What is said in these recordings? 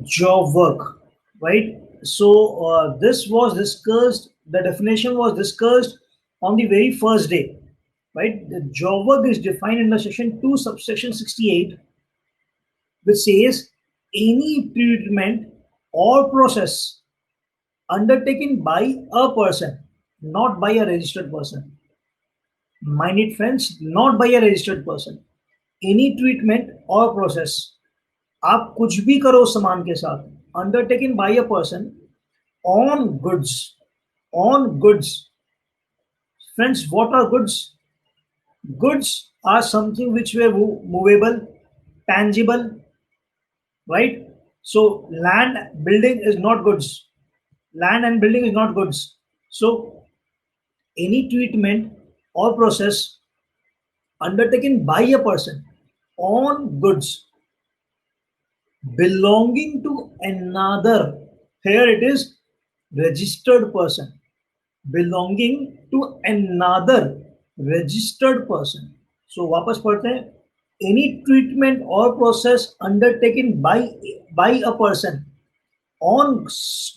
job work, right? So this was discussed, the definition was discussed on the very first day, right? The job work is defined in the section 2 subsection 68, which says any treatment or process undertaken by a person, not by a registered person. Mind it, friends, not by a registered person. Any treatment or process, आप कुछ भी करो उस सामान के साथ, undertaken by a person on goods, on goods. Friends, what are goods? Goods are something which were movable, tangible, right? So land, building is not goods. Land and building is not goods. So any treatment or process undertaken by a person on goods belonging to another, here it is registered person, belonging to another registered person. So वापस पढ़ते हैं, any treatment or process undertaken by a person on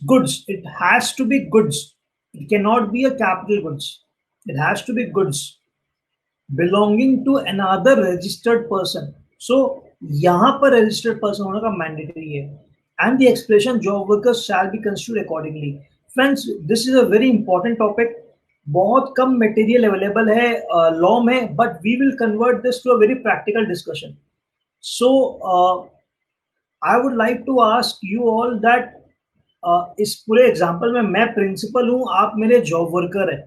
goods, it has to be goods, it cannot be a capital goods, it has to be goods belonging to another registered person. So यहाँ पर registered person होने का mandatory है. And the expression job workers shall be construed accordingly. Friends, this is a very important topic. बहुत कम material available है law में, but we will convert this to a very practical discussion. So I would like to ask you all that इस पूरे example में मैं principal हूँ, आप मेरे जॉब वर्कर है.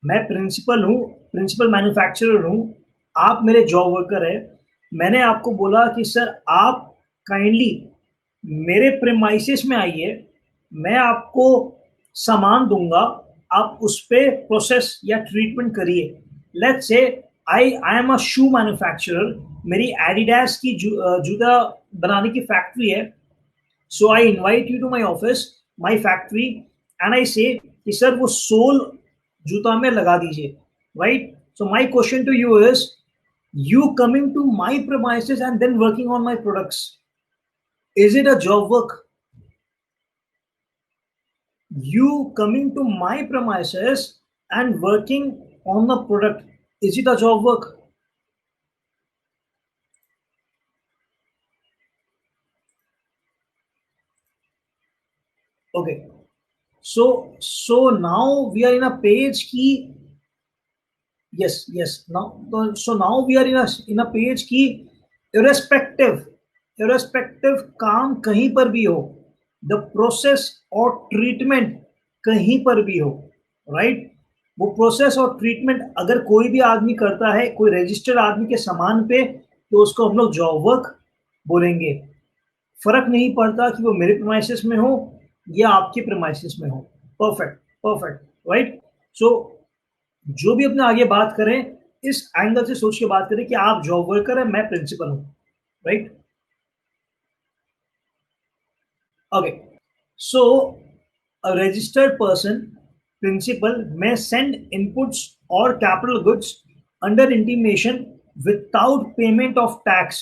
मैं प्रिंसिपल हूँ, प्रिंसिपल मैन्युफैक्चरर हूँ, आप मेरे जॉब वर्कर है. मैंने आपको बोला कि सर आप काइंडली मेरे प्रेमाइसिस में आइए, मैं आपको सामान दूंगा, आप उस पर प्रोसेस या ट्रीटमेंट करिए. Let's say I am a shoe manufacturer, मेरी एडिडास की जूता बनाने की फैक्ट्री है. So I invite you to my office, my factory, and I say कि सर वो सोल जूता में लगा दीजिए, right? So my question to you is, you coming to my premises and then working on my products, is it a job work? You coming to my premises and working on the product, is it a job work? Okay, so now we are in a page key. Yes, now, so now we are in a page की irrespective काम कहीं पर भी हो, the process और treatment कहीं पर भी हो, right? वो प्रोसेस और ट्रीटमेंट अगर कोई भी आदमी करता है, कोई रजिस्टर्ड आदमी के सामान पे, तो उसको हम लोग जॉब वर्क बोलेंगे. फर्क नहीं पड़ता कि वो मेरे प्रेमाइसिस में हो या आपके प्रेमाइसिस में हो. Perfect, right? सो जो भी अपने आगे बात करें, इस एंगल से सोच के बात करें कि आप जॉब वर्कर है, मैं प्रिंसिपल हूं, right? Okay, so a registered person, principal, may send inputs or capital goods under intimation without payment of tax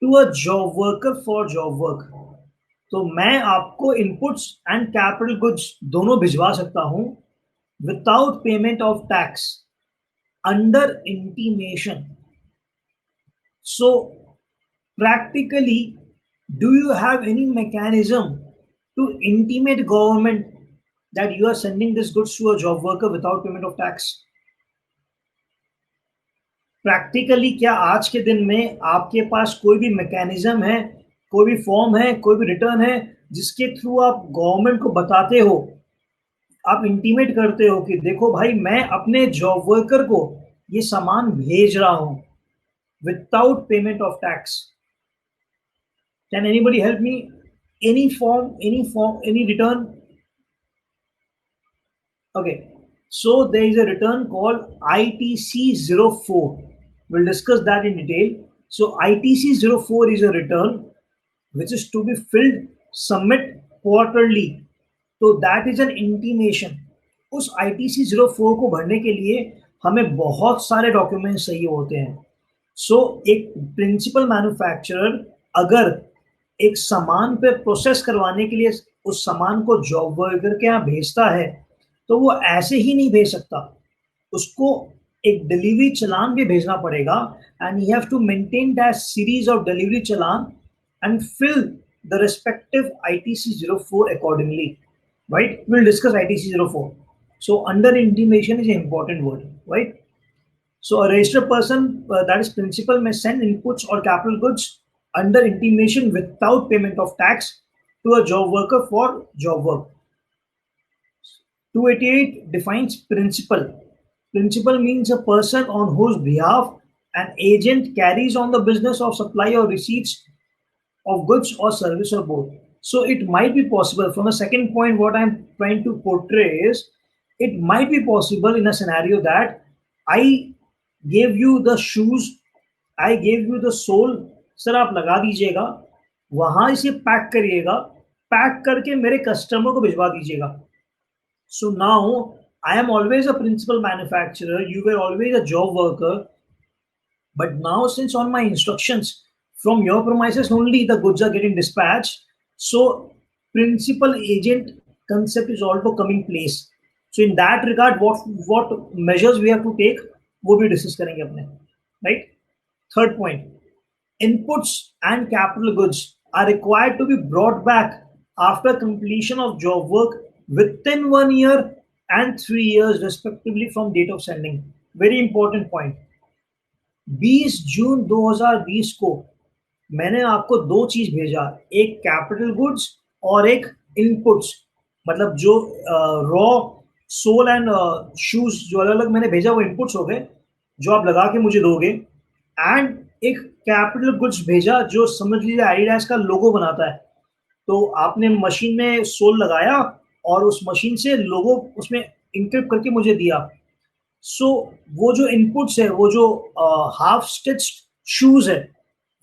to a job worker for job work. तो मैं आपको इनपुट्स एंड कैपिटल गुड्स दोनों भिजवा सकता हूं without payment of tax under intimation. So practically, do you have any mechanism to intimate government that you are sending this goods to a job worker without payment of tax? Practically क्या आज के दिन में आपके पास कोई भी mechanism है, कोई भी फॉर्म है, कोई भी रिटर्न है जिसके थ्रू आप गवर्नमेंट को बताते हो, आप इंटीमेट करते हो कि देखो भाई, मैं अपने जॉब वर्कर को ये सामान भेज रहा हूं without payment of tax? Can anybody help me? Any form, any return? Okay, so there is a return called ITC04. We'll discuss that in detail. So ITC04 is a return which is to be filled, submit quarterly. So that is an intimation. उस ITC04 को भरने के लिए हमें बहुत सारे documents चाहिए होते हैं. सो एक प्रिंसिपल मैन्युफैक्चरर अगर एक सामान पे प्रोसेस करवाने के लिए उस सामान को जॉब वर्कर के यहाँ भेजता है, तो वो ऐसे ही नहीं भेज सकता, उसको एक डिलीवरी चालान भी भेजना पड़ेगा, and you have to maintain that series of delivery challan and fill the respective ITC 04 accordingly. Right? We'll discuss ITC 04. So under intimation is an important word, right? So a registered person, that is principal, may send inputs or capital goods under intimation without payment of tax to a job worker for job work. 288 defines principal. Principal means a person on whose behalf an agent carries on the business of supply or receipts of goods or service or both. So it might be possible, from the second point, what I'm trying to portray is, it might be possible in a scenario that I gave you the shoes, I gave you the sole, sir आप लगा दीजिएगा, वहां इसे pack करिएगा, pack करके मेरे customer को भिजवा दीजिएगा. So now I am always a principal manufacturer, you were always a job worker, but now since on my instructions from your premises only the goods are getting dispatched, so principal agent concept is also coming place. So in that regard, what measures we have to take, वो भी discuss करेंगे अपने, right? Third point, inputs and capital goods are required to be brought back after completion of job work within 1 year and 3 years respectively from date of sending. Very important point. 20 जून 2020 को मैंने आपको दो चीज भेजा, एक capital goods और एक inputs, मतलब जो रॉ सोल एंड शूज जो अलग अलग मैंने भेजा वो इनपुट्स हो गए जो आप लगा के मुझे दोगे, एंड एक कैपिटल गुड्स भेजा जो समझ लीजिए एडिडास का लोगो बनाता है. तो आपने मशीन में सोल लगाया और उस मशीन से लोगो उसमें इंक्रिप्ट करके मुझे दिया. सो वो जो इनपुट्स है, वो जो हाफ स्टिच्ड शूज है,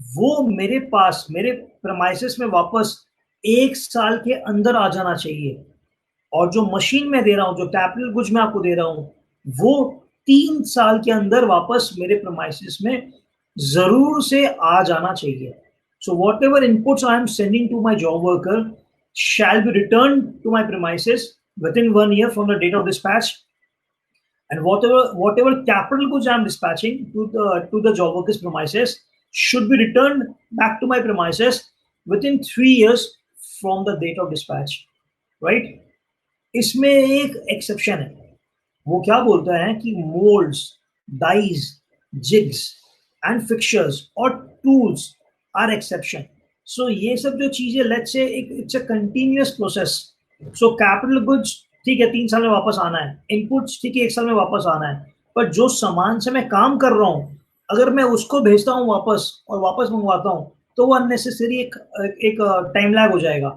वो मेरे पास मेरे प्रेमाइसेस में वापस 1 साल के अंदर आ जाना चाहिए. और जो मशीन में दे रहा हूं, जो कैपिटल गुड्स में आपको दे रहा हूं, वो 3 साल के अंदर वापस मेरे प्रेमाइसेस में जरूर से आ जाना चाहिए. So whatever inputs I am sending to my job worker shall be returned to my premises within 1 year from the date of dispatch, and whatever capital goods I am dispatching to the job worker's premises should be returned back to my premises within 3 years from the date of dispatch. Right? इसमें एक exception है. वो क्या बोलता है कि moulds, dies, jigs and fixtures और tools are exception. So ये सब जो चीजें, let's say it's a continuous process. So capital goods ठीक है 3 साल में वापस आना है, इनपुट्स ठीक है 1 साल में वापस आना है, पर जो सामान से मैं काम कर रहा हूँ अगर मैं उसको भेजता हूँ वापस और वापस मंगवाता हूँ तो वो अननेसेसरी एक टाइम लैग हो जाएगा.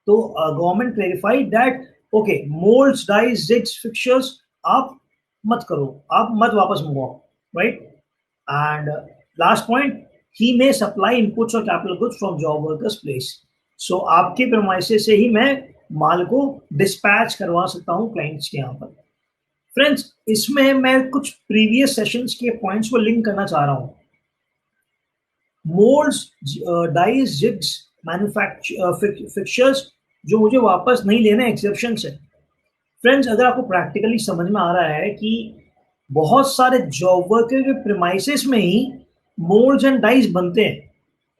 तो government clarified that okay, moulds, dies, jigs, fixtures आप मत करो, आप मत वापस मंगवाओ. Right? And last point, he may supply inputs और capital goods from job workers place. So आपके प्रेमाइसेस से ही मैं माल को डिस्पैच करवा सकता हूँ क्लाइंट्स के यहाँ पर. फ्रेंड्स, इसमें मैं कुछ प्रीवियस सेशंस के पॉइंट्स को लिंक करना चाह रहा हूँ. मोल्ड्स, डाइज, जिग्स, फिक्चर्स जो मुझे वापस नहीं लेना, एक्सेप्शन है. फ्रेंड्स, अगर आपको प्रैक्टिकली समझ में आ रहा है कि बहुत सारे जॉब वर्कर के प्रीमाइसेस में ही मोल्ड्स एंड डाइज बनते हैं.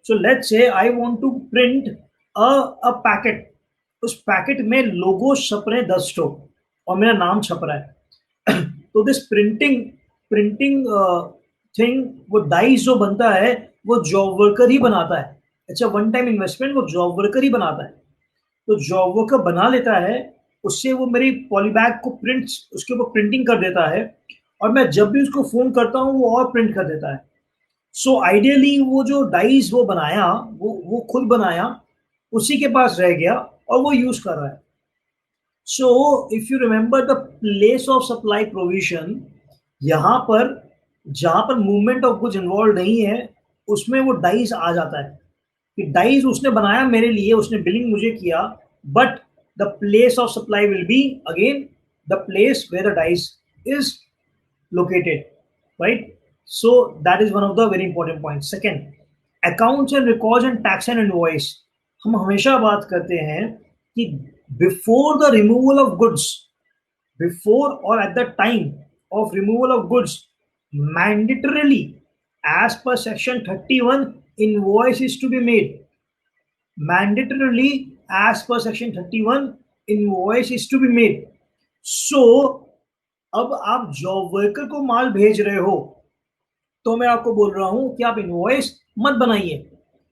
So let's say I want to print a packet, उस पैकेट में लोगो छप रहे हैं 10 ठो और मेरा नाम छप रहा है. तो दिस प्रिंटिंग थिंग, वो डाइज जो बनता है वो जॉब वर्कर ही बनाता है. अच्छा, वन टाइम इन्वेस्टमेंट वो जॉब वर्कर ही बनाता है. तो जॉब वर्कर बना लेता है, उससे वो मेरी पॉलीबैग को उसके ऊपर प्रिंटिंग कर देता है, और मैं जब भी उसको फोन करता हूँ वो और प्रिंट कर देता है. सो आइडियली वो जो डाइज वो बनाया, वो खुद बनाया, उसी के पास रह गया और वो यूज कर रहा है. So if you remember the place of supply provision, यहाँ पर जहां पर मूवमेंट ऑफ गुड्स इन्वॉल्व नहीं है उसमें वो डाइज आ जाता है कि डाइज उसने बनाया मेरे लिए, उसने बिलिंग मुझे किया, but the place of supply will be again the place where the dies is located. Right? So that is one of the very important points. Second, accounts and records and tax and invoice. हम हमेशा बात करते हैं कि before the removal of goods, before और at the time of removal of goods, mandatorily as per section 31 invoice is to be made. Mandatorily as per section 31 invoice is to be made. So अब आप job worker को माल भेज रहे हो तो मैं आपको बोल रहा हूं कि आप इनवॉइस मत बनाइए।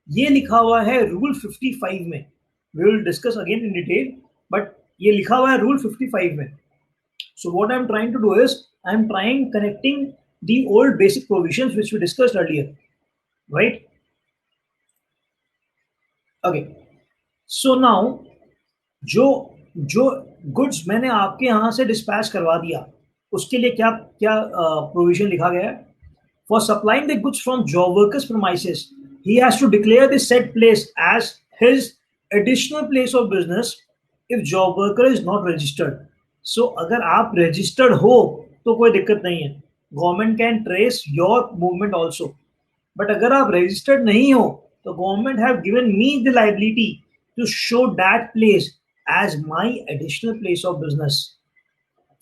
ये लिखा हुआ है रूल 55 में। We will discuss again in detail, but ये लिखा हुआ है रूल 55 में। So what I'm trying to do is I'm trying connecting the old basic provisions which we discussed earlier, right? Okay. So now जो जो goods मैंने आपके यहाँ से डिस्पैच करवा दिया उसके लिए क्या क्या प्रोविजन लिखा गया है? For supplying the goods from job workers' premises, he has to declare the said place as his additional place of business if job worker is not registered. So अगर आप registered हो तो कोई दिक्कत नहीं है, government can trace your movement also. But अगर आप registered नहीं हो तो government have given me the liability to show that place as my additional place of business,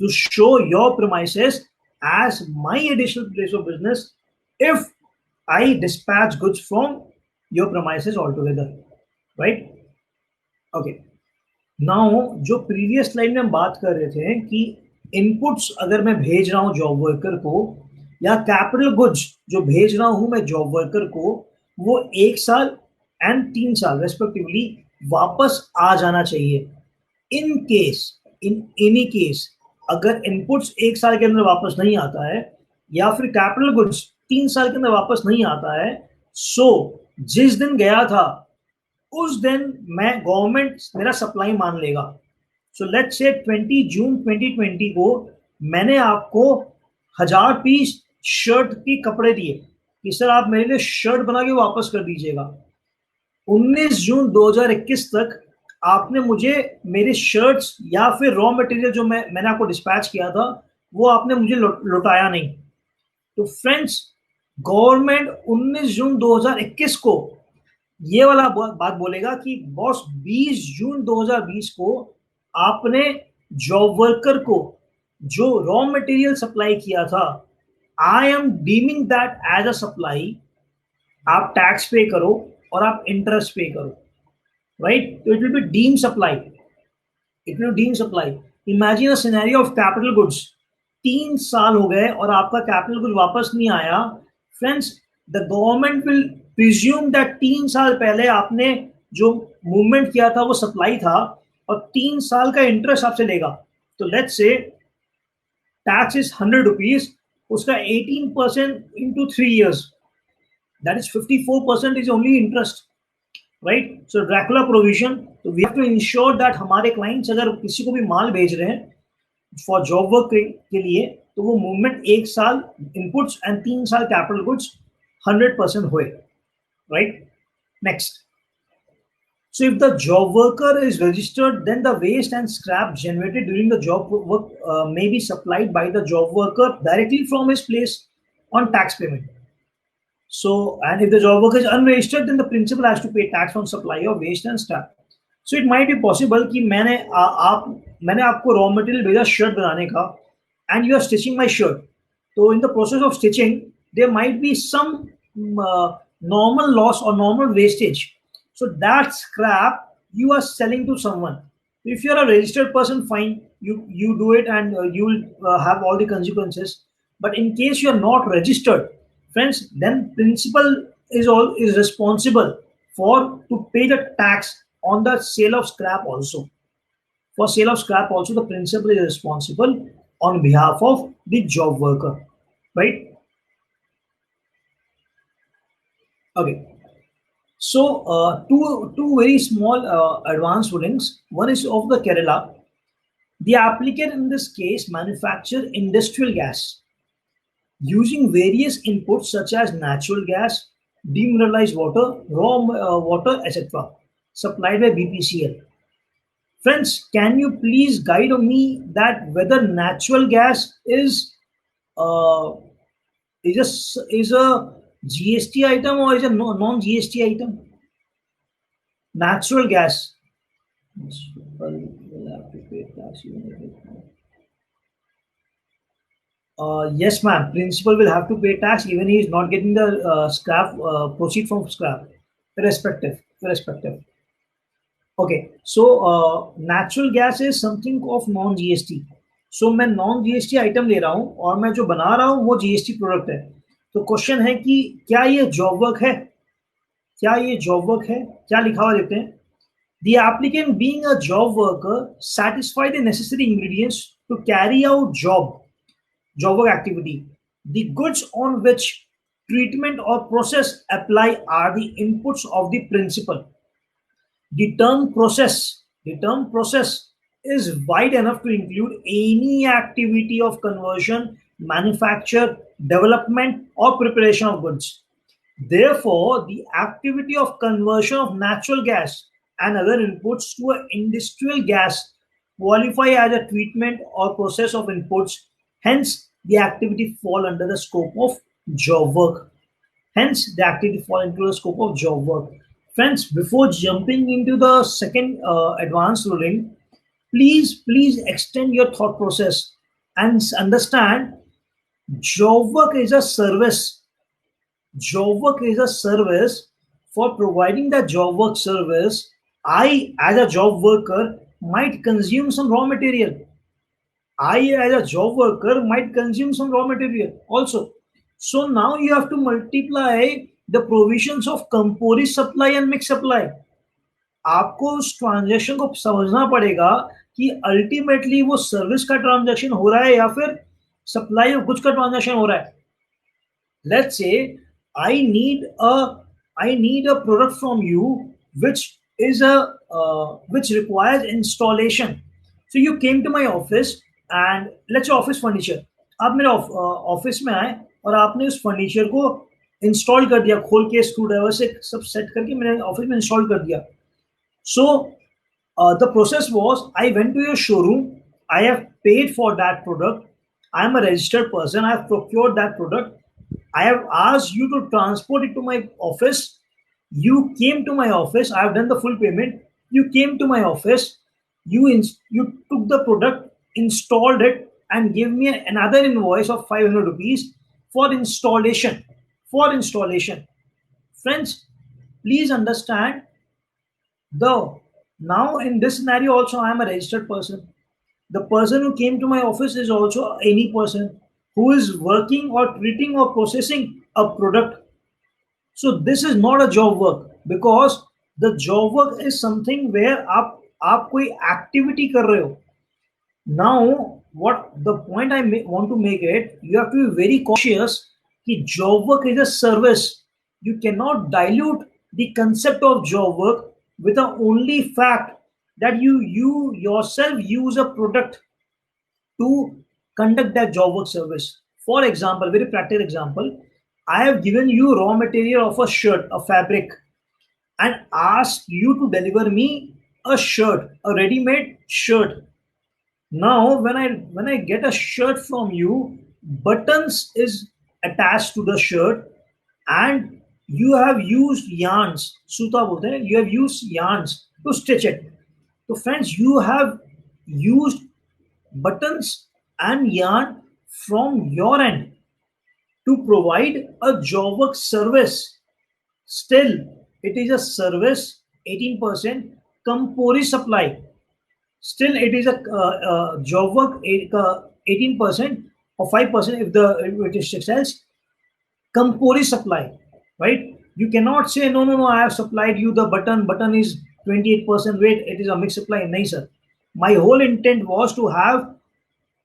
to show your premises as my additional place of business if I dispatch goods from your premises altogether, right? Okay. Now जो previous slide में हम बात कर रहे थे कि inputs अगर मैं भेज रहा हूं जॉब वर्कर को या कैपिटल गुड्स जो भेज रहा हूं मैं जॉब वर्कर को, वो 1 साल एंड 3 साल रेस्पेक्टिवली वापस आ जाना चाहिए। In case, in any case, अगर इनपुट्स 1 साल के अंदर वापस नहीं आता है या फिर कैपिटल गुड्स 3 साल के अंदर वापस नहीं आता है, सो जिस दिन गया था उस दिन मैं गवर्नमेंट मेरा सप्लाई मान लेगा। सो लेट्स से 20 जून 2020 को मैंने आपको 1000 पीस शर्ट के कपड़े दिए कि सर आप मेरे लिए शर्ट बना के वापस कर दीजिएगा। 19 जून 2021 तक आपने मुझे मेरे शर्ट्स या फिर रॉ मटेरियल जो मैंने आपको डिस्पैच किया था वो आपने मुझे लौटाया नहीं। तो फ्रेंड्स, गवर्नमेंट 19 जून 2021 को ये वाला बात बोलेगा कि बॉस 20 जून 2020 को आपने जॉब वर्कर को जो रॉ मटेरियल सप्लाई किया था, I am deeming that as a supply. आप टैक्स पे करो और आप इंटरेस्ट पे करो, राइट? तो it will be deem supply, it will deem supply. Imagine a scenario of capital goods, 3 साल हो गए और आपका कैपिटल गुड वापस नहीं आया। Friends, the government will presume that 3 साल पहले आपने जो मूवमेंट किया था वो सप्लाई था और 3 साल का इंटरेस्ट आपसे लेगा। तो let's say tax is 100 rupees, उसका 18% into 3 years, that is 54% is only interest, right? So dracula provision, तो we have to ensure that हमारे क्लाइंट्स अगर किसी को भी माल भेज रहे हैं फॉर जॉब वर्क के लिए तो वो मूवमेंट 1 साल इनपुट्स एंड 3 साल कैपिटल गुड्स 100% होए, right? Next. So if the job worker is registered, then the waste and scrap generated during the job work may be supplied by the job worker directly from his place on tax payment. So, and if the job worker is unregistered, then the principal has to pay tax on supply of waste and scrap. So it might be possible कि मैंने आपको raw material भेजा shirt बनाने का and you are stitching my shirt. So in the process of stitching, there might be some normal loss or normal wastage. So that scrap you are selling to someone. If you are a registered person, fine, you do it and you will have all the consequences. But in case you are not registered, friends, then principal is responsible to pay the tax on the sale of scrap also. For sale of scrap also, the principal is responsible on behalf of the job worker, right? Okay. So two very small advanced rulings. One is of the Kerala. The applicant in this case manufactured industrial gas using various inputs such as natural gas, demineralized water, raw water, etc., supplied by BPCL. Friends, can you please guide me that whether natural gas is a GST item or is a non-GST item? Natural gas. People will have to pay tax even if it. Yes, ma'am. Principal will have to pay tax even he is not getting the scrap proceed from scrap, irrespective. Okay, so natural gas is something of non GST. So मैं non GST item ले रहा हूँ और मैं जो बना रहा हूँ वो जीएसटी प्रोडक्ट है. तो क्वेश्चन है कि क्या ये जॉब वर्क है? क्या ये जॉब वर्क है? क्या लिखा हुआ देखते हैं. The applicant being a job worker satisfy the necessary ingredients to carry out job work activity. The goods on which treatment or process apply are the inputs of the principal. The term process is wide enough to include any activity of conversion, manufacture, development, or preparation of goods. Therefore, the activity of conversion of natural gas and other inputs to an industrial gas qualify as a treatment or process of inputs. Hence, the activity fall under the scope of job work. Hence, the activity fall into the scope of job work. Friends, before jumping into the second advanced ruling, please extend your thought process and understand job work is a service. Job work is a service. For providing the job work service, I, as a job worker, might consume some raw material. I, as a job worker, might consume some raw material also. So now you have to multiply the provisions of composite supply and mixed supply. आपको उस transaction को समझना पड़ेगा कि ultimately वो service का transaction हो रहा है या फिर सप्लाई ऑफ गुड्स का ट्रांजैक्शन हो रहा है. Let's say I need a product from you which is which requires installation. So you came to my office and let's say office furniture. आप मेरे ऑफिस में आए और आपने उस फर्नीचर को इंस्टॉल कर दिया, खोल के स्क्रू ड्राइवर से सब सेट करके मेरे ऑफिस में इंस्टॉल कर दिया. So the process was I went to your showroom, I have paid for that product, I am a registered person, I have procured that product, I have asked you to transport it to my office. You came to my office. I have done the full payment. You came to my office. You took the product, installed it, and gave me another invoice of 500 rupees for installation. Friends, please understand. Now in this scenario also I am a registered person. The person who came to my office is also any person who is working or treating or processing a product. So this is not a job work because the job work is something where आप कोई activity कर रहे हो. Now what the point I want to make it, you have to be very cautious कि job work is a service. You cannot dilute the concept of job work with the only fact that you yourself use a product to conduct that job work service. For example, very practical example, I have given you raw material of a shirt, a fabric, and asked you to deliver me a shirt, a ready-made shirt. Now, when I get a shirt from you, buttons is attached to the shirt, and you have used yarns. सूता बोलते हैं. You have used yarns to stitch it. So, friends, you have used buttons and yarn from your end to provide a job work service. Still, it is a service, 18% composite supply. Still, it is a job work, 18% or 5% if it is textiles, composite supply, right? You cannot say, no, I have supplied you the button is 28% weight, it is a mixed supply. No, sir. My whole intent was to have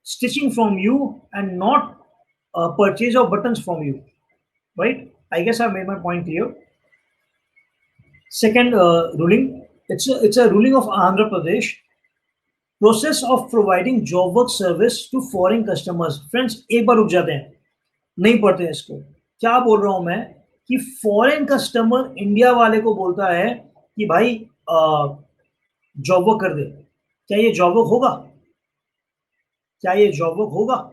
stitching from you and not purchase of buttons from you, right? I guess I made my point clear. Second ruling, it's a ruling of Andhra Pradesh. Process of providing job work service to foreign customers. Friends, एक बार रुक जाते हैं, नहीं पढ़ते हैं इसको. क्या बोल रहा हूं मैं कि फॉरेन कस्टमर इंडिया वाले को बोलता है कि भाई जॉब वर्क कर दे. क्या ये जॉब वर्क होगा? क्या ये जॉब वर्क होगा?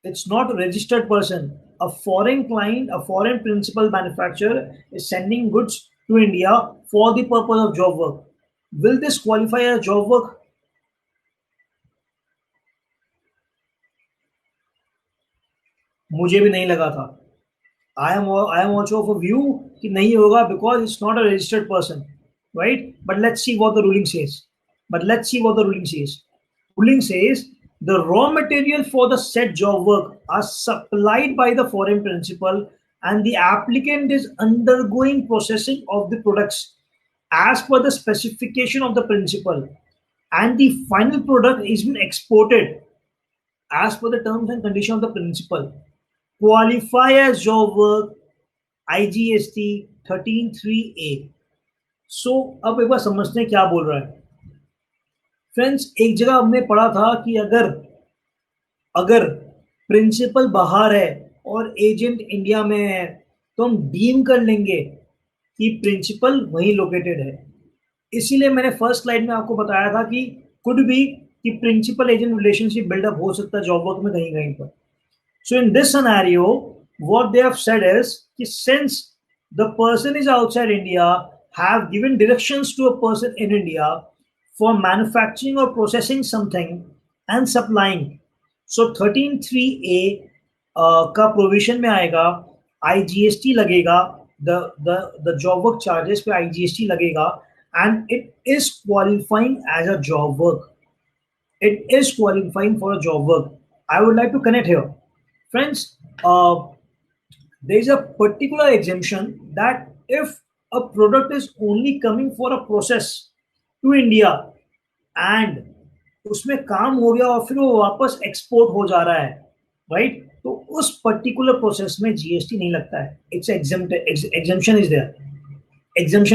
It's not a registered person. a foreign client, a foreign principal manufacturer is sending goods to India for the purpose of job work. Will this qualify as job work? मुझे भी नहीं लगा था. I am also of a view कि नहीं होगा because it's not a registered person, right? But let's see what the ruling says. Ruling says the raw material for the said job work are supplied by the foreign principal and the applicant is undergoing processing of the products as per the specification of the principal, and the final product is being exported as per the terms and conditions of the principal, qualify as job work IGST 13(3)(a. सो अब एक बार समझते हैं क्या बोल रहा है. Friends, एक जगह हमने पढ़ा था कि अगर प्रिंसिपल बाहर है और एजेंट इंडिया में है तो हम डीम कर लेंगे कि प्रिंसिपल वहीं लोकेटेड है. इसीलिए मैंने फर्स्ट स्लाइड में आपको बताया था कि कुड बी कि प्रिंसिपल एजेंट रिलेशनशिप बिल्डअप हो सकता है जॉब वर्क में कहीं कहीं पर. So in this scenario, what they have said is that since the person is outside India, have given directions to a person in India for manufacturing or processing something and supplying. So 13(3)(a का provision में आएगा, IGST लगेगा, the job work charges पे IGST लगेगा, and it is qualifying as a job work. It is qualifying for a job work. I would like to connect here. Friends, there is a particular exemption that if a product is only coming for a process to India and उसमें काम हो गया और फिर वो वापस export हो जा रहा है, राइट, तो उस पर्टिकुलर प्रोसेस में जीएसटी नहीं लगता है. It's exemption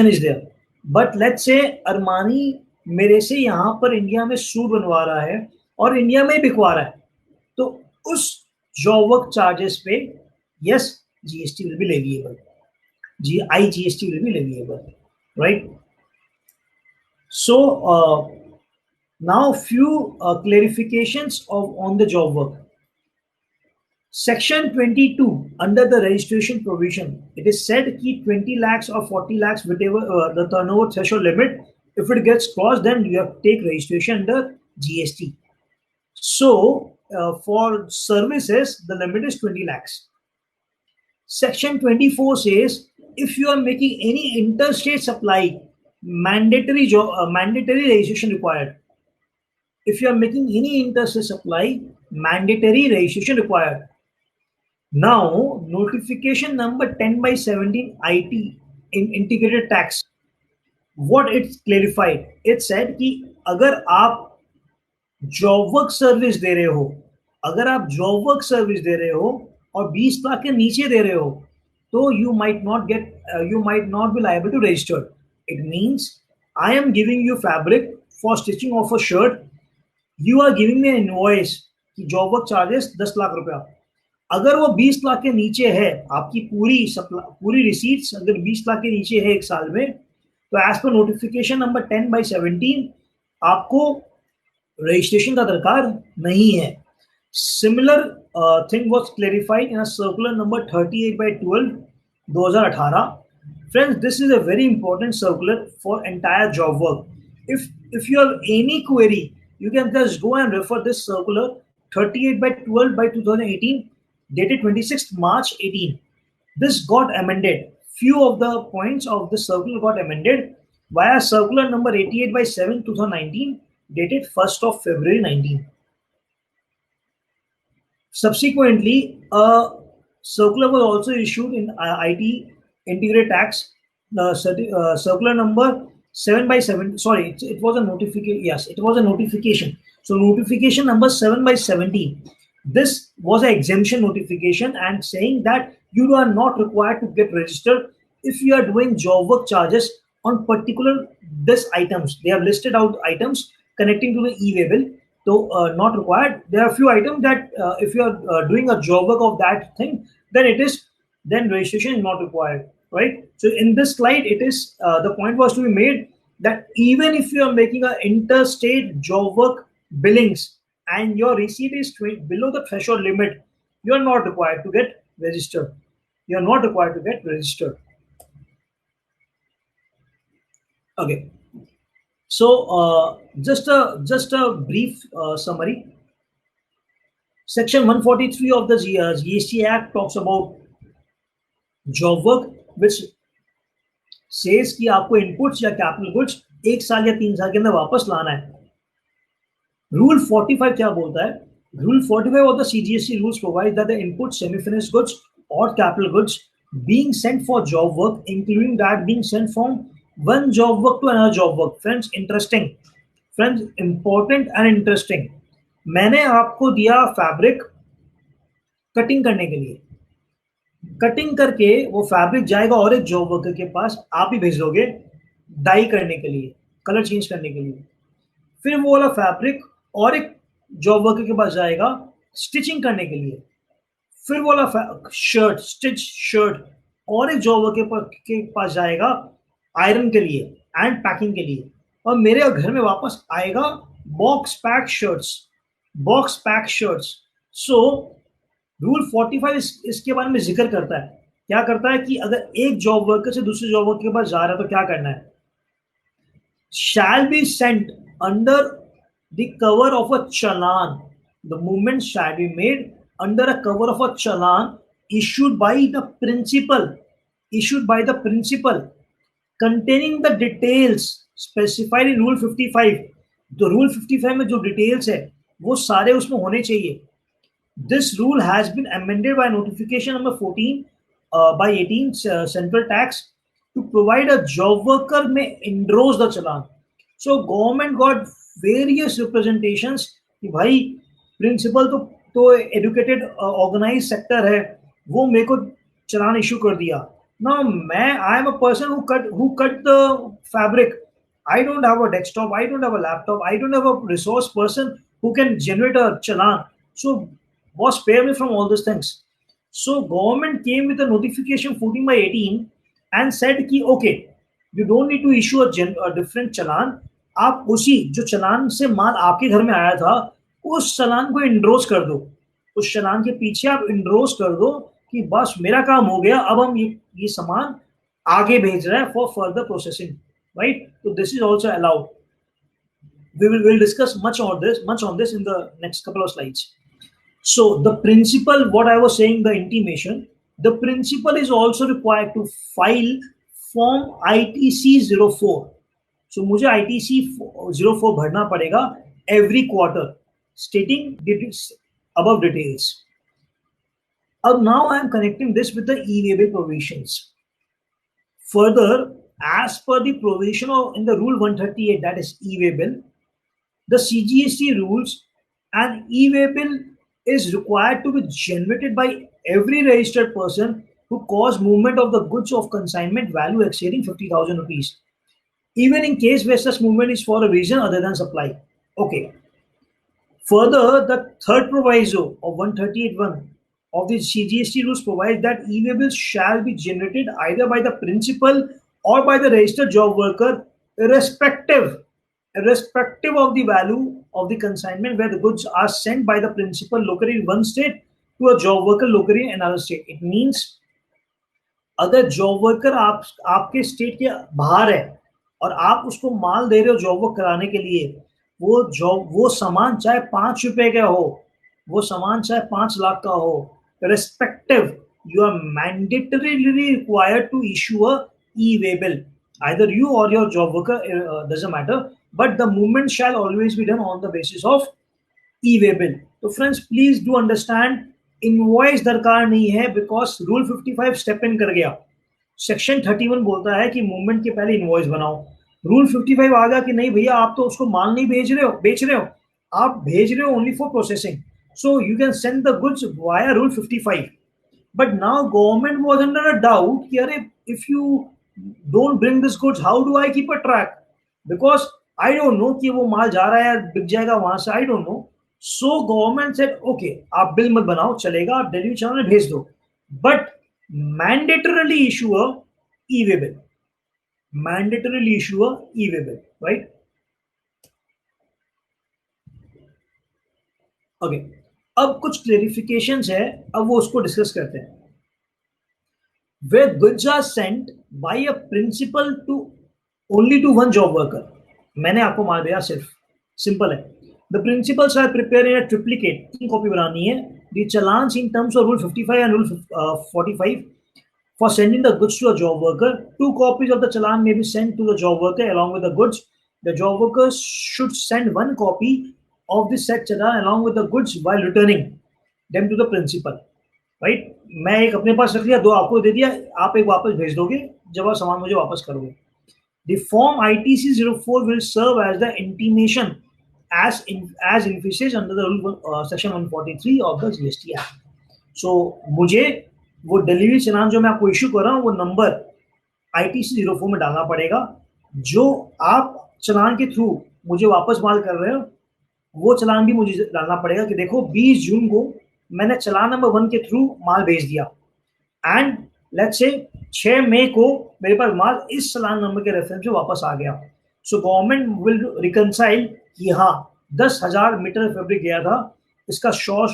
is there. But let's say Armani मेरे से यहाँ पर इंडिया में सूट बनवा रहा है और इंडिया में बिकवा रहा है, तो उस job work charges पे yes, GST will be leviable. IGST will be leviable, right? So now few clarifications on the job work. Section 22 under the registration provision, it is said कि 20 lakhs or 40 lakhs whatever the turnover threshold limit, if it gets crossed then you have to take registration under GST. So for services, the limit is 20 lakhs. Section 24 says if you are making any interstate supply, mandatory registration required. If you are making any interstate supply, mandatory registration required. Now, notification number 10/17 IT in integrated tax, what it's clarified, it said कि अगर आप job work service दे रहे हो, और 20 लाख के नीचे दे रहे हो, तो you might not be liable to register. It means I am giving you fabric for stitching of a shirt, you are giving me an invoice कि जॉब वर्क चार्जेस 10 लाख रुपया. अगर वो 20 लाख के नीचे है, आपकी पूरी रिसीट्स अगर 20 लाख के नीचे है एक साल में, तो एज पर नोटिफिकेशन नंबर 10/17 आपको registration का दरकार नहीं है. Similar thing was clarified in a circular number 38/12 2018. Friends, this is a very important circular for entire job work. If you have any query, you can just go and refer this circular 38/12/2018 dated 26th March 18. This got amended. Few of the points of the circular got amended via circular number 88/7 2019 dated 1st of February 19. Subsequently, a circular was also issued in IT integrated tax, circular number 7/7. Sorry, it was a notification. Yes, it was a notification. So notification number 7/17. This was an exemption notification and saying that you are not required to get registered if you are doing job work charges on particular this items. They have listed out items connecting to the e-way bill. So not required. There are a few items that if you are doing a job work of that thing, then registration is not required, right? So in this slide, it is the point was to be made that even if you are making an interstate job work billings and your receipt is below the threshold limit, you are not required to get registered. You are not required to get registered. Okay. So just a brief summary. Section 143 of the GST Act talks about job work, which says कि आपको inputs या capital goods 1 साल या 3 साल के अंदर वापस लाना है. रूल 45 क्या बोलता है? Rule 45 of the CGST rules provides that the input, semi-finished goods or capital goods being sent for job work, including that being sent from one job work to another job work. Friends, interesting. Friends, important and interesting. मैंने आपको दिया fabric cutting करने के लिए. Cutting करके वो fabric जाएगा और एक जॉब वर्कर के पास, आप ही भेज दोगे डाई करने के लिए, कलर चेंज करने के लिए. फिर वो वाला फैब्रिक और एक जॉब वर्कर के पास जाएगा स्टिचिंग करने के लिए. फिर वो वाला शर्ट, स्टिच शर्ट और एक जॉब वर्कर के पास जाएगा आयरन के लिए एंड पैकिंग के लिए. और मेरे घर में वापस आएगा box pack shirts. So rule 45 इसके बारे में जिक्र करता है. क्या करता है कि अगर एक जॉब वर्कर से दूसरे जॉब वर्कर के पास जा रहा है तो क्या करना है? Shall be sent under the cover of a challan. The movement shall be made under a cover of a challan issued by the principal containing the details specified in rule 55. तो rule 55 में जो details है वो सारे उसमें होने चाहिए. This rule has been amended by notification number 14 by 18 central tax to provide a job worker may endorse the challan. So government got various representations कि भाई प्रिंसिपल तो एजुकेटेड ऑर्गेनाइज सेक्टर है, वो मेरे को चलान इशू कर दिया. Now I am a person who cut the fabric. I don't have a desktop, I don't have a laptop, I don't have a resource person who can generate a challan. So boss spare me from all these things. So government came with a notification 14 by 18 and said कि okay, you don't need to issue a different चलान. आप उसी जो चलान से माल आपके घर में आया था उस चलान को इंड्रोस कर दो. उस चलान के पीछे आप इंड्रोस कर दो कि बस मेरा काम हो गया, अब हम ये सामान आगे भेज रहे हैं फॉर फर्दर प्रोसेसिंग, राइट? तो this is also allowed. We will discuss much on this in the next couple of slides. So the principal, what I was saying, the intimation, the principal is also required to file form ITC 04. So मुझे ITC 04 भरना पड़ेगा every quarter, stating above details. Now I am connecting this with the e-waybill provisions. Further, as per the provision in the rule 138, that is e-waybill, the CGST rules, an e-waybill is required to be generated by every registered person who cause movement of the goods of consignment value exceeding 50,000 rupees, even in case where such movement is for a reason other than supply. Okay. Further, the third proviso of 138(1) of the CGST rules provides that e-waybills shall be generated either by the principal or by the registered job worker, irrespective of the value of the consignment where the goods are sent by the principal located in one state to a job worker located in another state. It means अगर job worker आपके state के बाहर है और आप उसको माल दे रहे हो जॉब वर्क कराने के लिए, वो सामान चाहे 5 रुपए का हो, वो सामान चाहे 5 लाख का हो, respective, you are mandatorily required to issue a e-waybill. Either you or your job worker, doesn't matter, but the movement shall always be done on the basis of e-waybill. So friends, please do understand, invoice दरकार नहीं है because rule 55 step in कर गया. Section 31 बोलता है कि movement के पहले इनवॉइस बनाओ. रूल 55 आ गया कि नहीं भैया, आप तो उसको माल नहीं बेच रहे हो, आप भेज रहे हो only for processing. So you can send the goods via rule 55. But now government was under a doubt कि अरे if you don't bring this goods how do I keep a track, because I don't know कि वो माल जा रहा है बिक जाएगा वहां से, I don't know. So government said, okay, आप बिल मत बनाओ, चलेगा, आप डिलीवरी चैनल में भेज दो, but mandatorily issue a e-waybill. Mandatorily issue a e-waybill, right? Okay. अब कुछ क्लेरिफिकेशंस है, अब वो उसको डिस्कस करते हैं. where goods are sent by a principal to only to one job worker. मैंने आपको माल भेजा सिर्फ, सिंपल है. The principals are preparing a triplicate, 3 copy बनानी है. The challans in terms of rule 55 and rule 45 for sending the goods to a job worker. 2 copies of the challan may be sent to the job worker along with the goods. The job worker should send 1 copy of the said challan along with the goods while returning them to the principal. Right, मैं एक अपने पास रख लिया, 2 आपको दे दिया, आप एक वापस भेज दोगे जब आप सामान मुझे वापस करोगे. The form ITC 04 will serve as the intimation as envisaged under the rule section 143 of the GST Act. So मुझे वो डिलीवरी चलान जो मैं आपको इश्यू कर रहा हूँ वो नंबर ITC 04 में डालना पड़ेगा. जो आप चलान के थ्रू मुझे वापस माल कर रहे हो वो चलान भी मुझे डालना पड़ेगा कि देखो 20 जून को मैंने चलान नंबर 1 के थ्रू माल भेज दिया एंड लेट्स से 6 मई को मेरे पास माल इस चलान नंबर के रेफरेंस से वापस आ गया. सो गवर्नमेंट विल रिकंसाइल कि हाँ 10,000 मीटर फैब्रिक गया था, इसका 100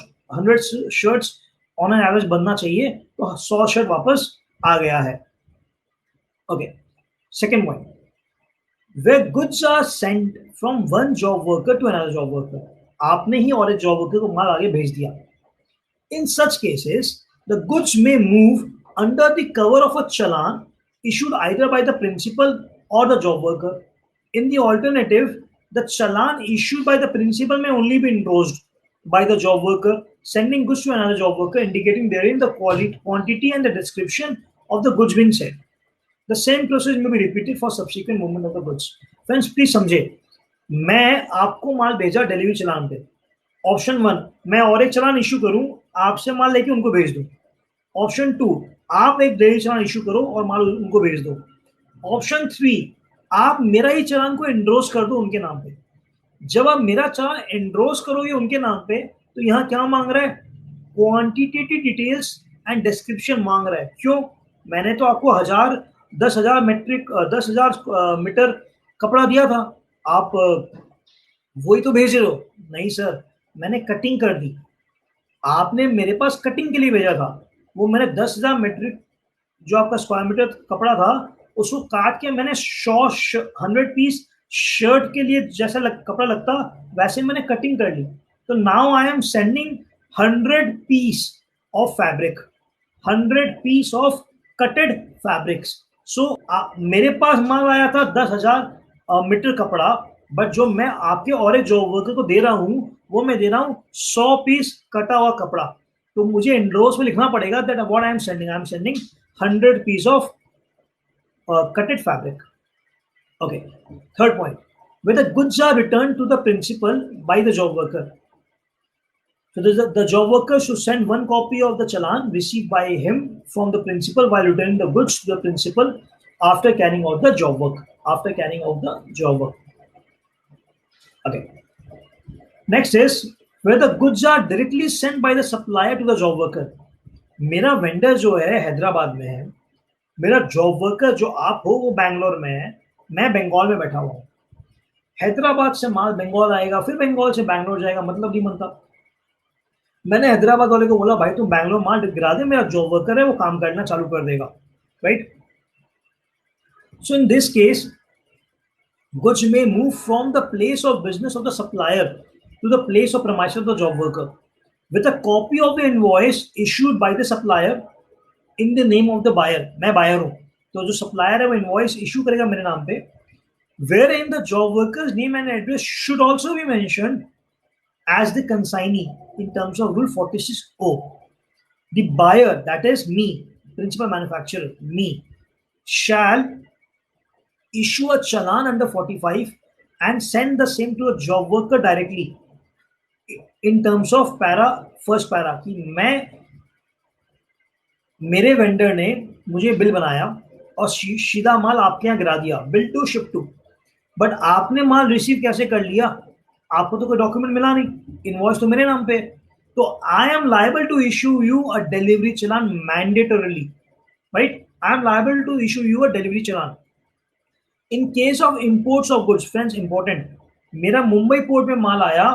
शर्ट्स ऑन एन एवरेज बनना चाहिए, तो 100 शर्ट वापस आ गया है. Okay, second point, where goods are sent from one job worker to another job worker. आपने ही और एक जॉब वर्कर को माल आगे भेज दिया. In such cases, the goods may move under the cover of a challan issued either by the principal or the job worker. In the alternative, the challan issued by the principal may only be endorsed by the job worker, sending goods to another job worker, indicating therein the quantity and the description of the goods being sent. The same process may be repeated for subsequent movement of the goods. Friends, please समझे, मैं आपको माल भेजा delivery चलान पे. Option 1, मैं और एक चलान issue करूं, आपसे माल लेके उनको भेज दूं. ऑप्शन 2, आप एक डिलीवरी चलान इश्यू करो और माल उनको भेज दो. ऑप्शन 3, आप मेरा ही चलान को एंडोर्स कर दो उनके नाम पे. जब आप मेरा चलान एंडोर्स करोगे उनके नाम पे, तो यहाँ क्या मांग रहा है? क्वांटिटेटिव डिटेल्स एंड डिस्क्रिप्शन मांग रहा है. क्यों? मैंने तो आपको 10,000 मीटर कपड़ा दिया था, आप वही तो भेज रहे हो. नहीं सर, मैंने कटिंग कर दी, आपने मेरे पास कटिंग के लिए भेजा था, वो मैंने 10,000 मीट्रिक जो आपका स्क्वायर मीटर कपड़ा था उसको काट के मैंने 100 पीस शर्ट के लिए जैसा कपड़ा लगता वैसे मैंने कटिंग कर ली. तो now I am sending 100 piece of fabric, 100 piece of cutted fabrics. So मेरे पास माल आया था 10,000 मीटर कपड़ा, बट जो मैं आपके और एक जॉब वर्कर को दे रहा हूं वो मैं दे रहा हूं 100 पीस कटा हुआ कपड़ा. तो मुझे एंडोर्स में लिखना पड़ेगा that what I am sending 100 piece of cutted fabric. Okay, third point, where the goods are returned to the principal by the job worker. So the job worker should send 1 copy of the challan received by him from the principal while returning the goods to the principal after carrying out the job work. Okay. Next is where the goods are directly sent by the supplier to the job worker. मेरा vendor जो है हैदराबाद में है, मेरा job worker जो आप हो वो बैंगलोर में है, मैं बंगाल में बैठा हुआ हूँ. हैदराबाद से माल बंगाल आएगा, फिर बंगाल से बैंगलोर जाएगा, मतलब नहीं बनता. मैंने हैदराबाद वाले को बोला भाई तुम बैंगलोर माल गिरा दे, मेरा जॉब वर्कर है वो काम करना चालू कर देगा, right. So in this case goods may move from the place of business of the supplier to the place of premises of the job worker with a copy of the invoice issued by the supplier in the name of the buyer. मैं buyer हूँ, तो जो supplier है वो invoice issue करेगा मेरे नाम पे, wherein the job worker's name and address should also be mentioned as the consignee in terms of rule 46O. The buyer, that is me, principal manufacturer, me, shall issue a challan under 45 and send the same to a job worker directly in terms of first para कि मैं, मेरे vendor ने मुझे bill बनाया और सीधा माल आपके यहाँ गिरा दिया, bill to ship to, but आपने माल रिसीव कैसे कर लिया? आपको तो कोई डॉक्यूमेंट मिला नहीं, इनवॉइस तो मेरे नाम पे. तो I am liable to issue you a delivery challan mandatorily, right. I am liable to issue you a delivery challan. In case of imports of goods, friends important, मेरा मुंबई पोर्ट में माल आया,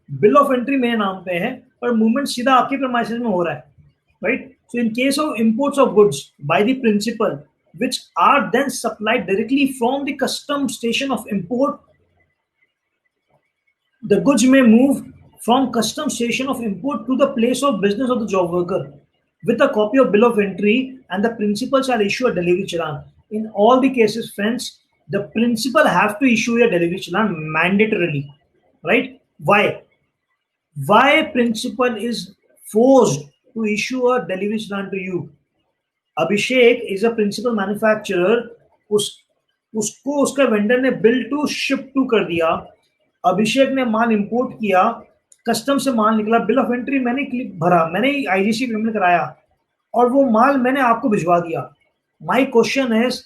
बिल ऑफ एंट्री मेरे नाम पे है, पर मूवमेंट सीधा आपके प्रेमाइसेस में हो रहा है, right. So in case of imports of goods by the principal, which are then supplied directly from the custom station of import, the goods may move from custom station of import to the place of business of the job worker with a copy of bill of entry, and the principal shall issue a delivery challan. In all the cases, friends, the principal have to issue a delivery challan mandatorily, right? Why? Why principal is forced to issue a delivery challan to you? Abhishek is a principal manufacturer. उस उसको उसका vendor ने bill to ship to कर दिया. अभिषेक ने माल import किया, custom से माल निकला, बिल ऑफ एंट्री मैंने भरा, मैंने आईजीसी पेमेंट कराया और वो माल मैंने आपको भिजवा दिया. My question is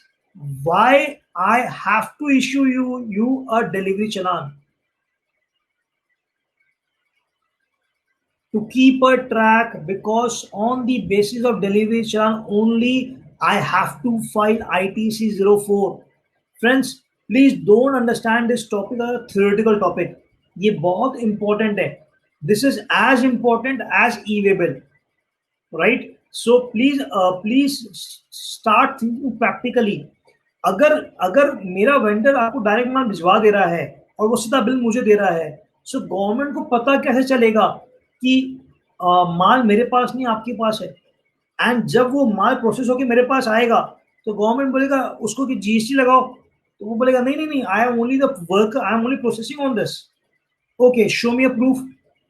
why I have to issue you a delivery challan? To keep a track, because on the basis of delivery challan only I have to file ITC 04. Friends, please don't understand this topic as a theoretical topic. ये बहुत important है. This is as important as e-way bill, right? So please start thinking practically. अगर मेरा vendor आपको direct माल भिजवा दे रहा है और वो सीधा बिल मुझे दे रहा है, सो गवर्नमेंट को पता कैसे चलेगा कि माल मेरे पास नहीं आपके पास है? एंड जब वो माल प्रोसेस होकर मेरे पास आएगा तो गवर्नमेंट बोलेगा उसको कि जीएसटी लगाओ, तो वो बोलेगा नहीं नहीं नहीं, I am only the worker, I am only processing on this. Okay, show me a proof,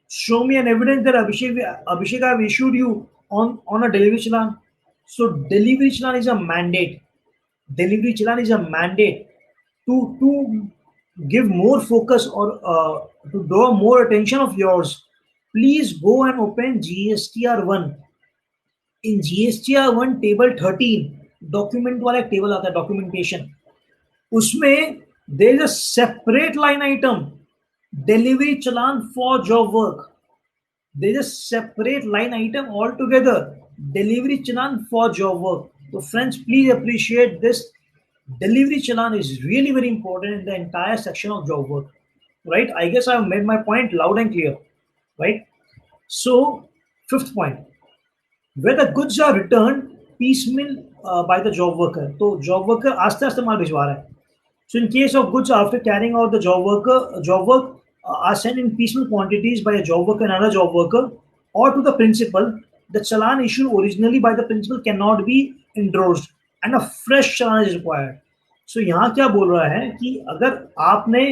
show me an evidence that Abhishek I have issued you on a delivery challan. So delivery challan is a mandate. Delivery challan is a mandate to give more focus or to draw more attention of yours. Please go and open GSTR1. In GSTR1 table 13 document वाला एक table आता है, documentation. उसमें there is a separate line item, delivery challan for job work. There is a separate line item altogether, delivery challan for job work. So friends, please appreciate this. Delivery challan is really very important in the entire section of job work, right? I guess I have made my point loud and clear, right? So fifth point, where the goods are returned piecemeal by the job worker. तो job worker आस्ते आस्ते माल भिजवा रहा है. So in case of goods after carrying out the job work are sent in piecemeal quantities by a job worker and another job worker or to the principal, the challan issued originally by the principal cannot be endorsed and a fresh challan is required. So यहाँ क्या बोल रहा है कि अगर आपने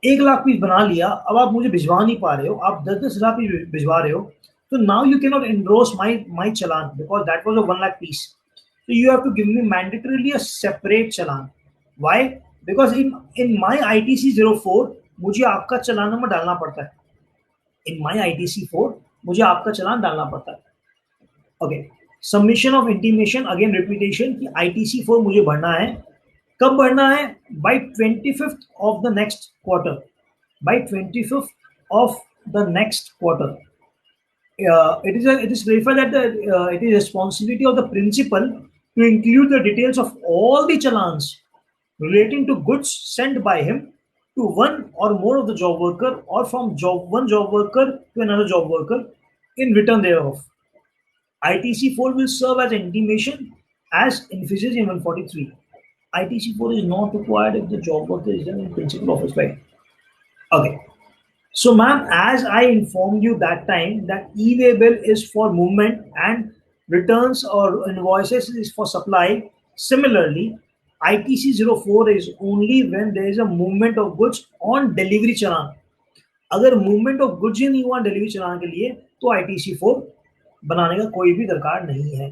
1 lakh piece बना लिया, अब आप मुझे भिजवा नहीं पा रहे हो, आप 10-10 लाख पीस भिजवा रहे हो, so now you cannot endorse my challan because that was a 1 lakh piece. So you have to give me mandatorily a separate challan. Why? Because in my ITC 04 मुझे आपका चलान नंबर डालना पड़ता है. In my ITC 4 मुझे आपका चलान डालना पड़ता है. Okay. Submission of intimation, again repetition कि ITC 4 मुझे भरना है. कब भरना है? By 25th of the next quarter. By 25th of the next quarter. It is verified that it is responsibility of the principal to include the details of all the challans relating to goods sent by him to one or more of the job worker or from one job worker to another job worker in return thereof. ITC 4 will serve as intimation as envisaged in 143. ITC 4 is not required if the job worker is done in principal office, right? Okay. So, ma'am, as I informed you that time that e-way bill is for movement and returns or invoices is for supply. Similarly, ITC 04 is only when there is a movement of goods on delivery challan. अगर movement of goods ही नहीं हुआ delivery challan के लिए तो ITC 4 बनाने का कोई भी दरकार नहीं है,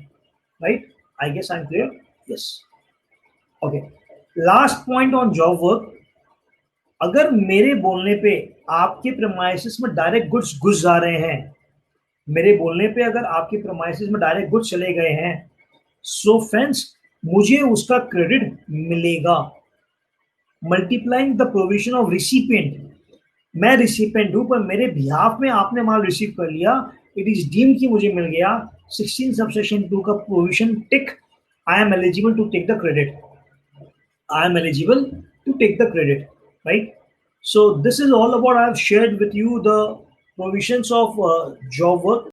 right? I guess I'm clear. Yes. Okay. Last point on job work. अगर मेरे बोलने पे आपके प्रेमाइसिस में डायरेक्ट गुड्स घुस जा रहे हैं, मेरे बोलने पे अगर आपके प्रेमाइसिस में डायरेक्ट गुड्स चले गए हैं, सो फ्रेंड्स मुझे उसका क्रेडिट मिलेगा. Multiplying the provision of recipient. मैं रिसिपिएंट हूं पर मेरे बिहाफ में आपने माल रिसीव कर लिया, इट इज डीम कि मुझे मिल गया. 16 सबसेक्शन 2 का provision tick, I am eligible to take the credit. I am eligible to take the credit, right? So this is all about, I have shared with you the provisions of job work.